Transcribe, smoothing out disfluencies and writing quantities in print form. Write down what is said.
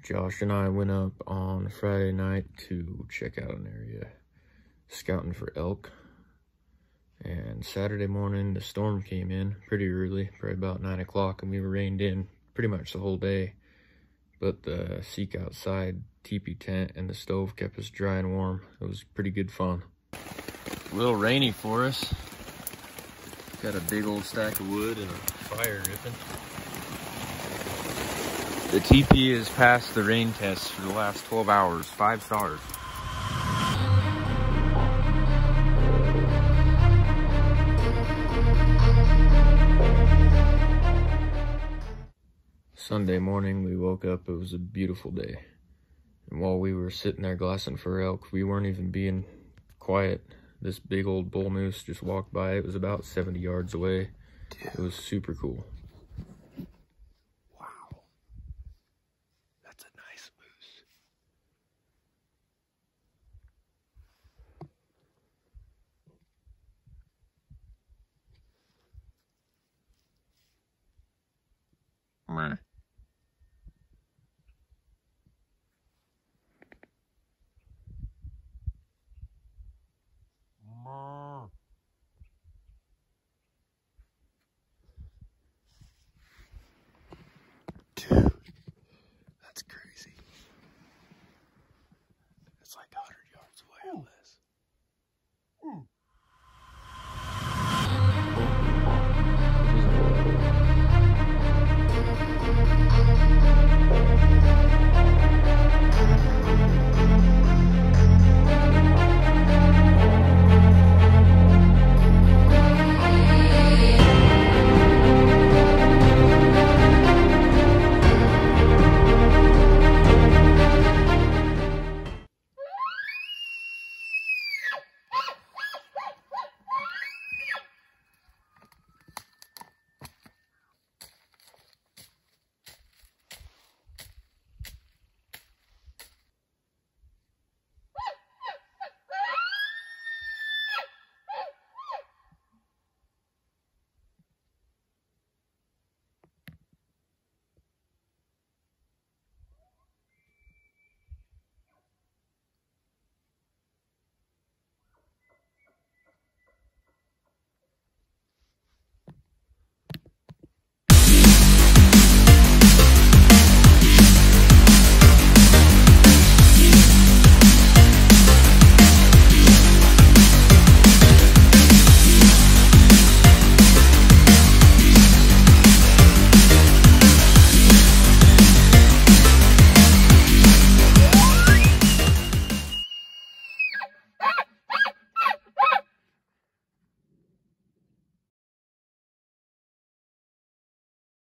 Josh and I went up on Friday night to check out an area, scouting for elk. And Saturday morning, the storm came in pretty early, probably about 9 o'clock, and we were rained in pretty much the whole day. But the seek outside teepee tent and the stove kept us dry and warm. It was pretty good fun. A little rainy for us. Got a big old stack of wood and a fire ripping. The teepee has passed the rain test for the last 12 hours, 5 stars. Sunday morning, we woke up, it was a beautiful day. And while we were sitting there glassing for elk, we weren't even being quiet. This big old bull moose just walked by. It was about 70 yards away. It was super cool.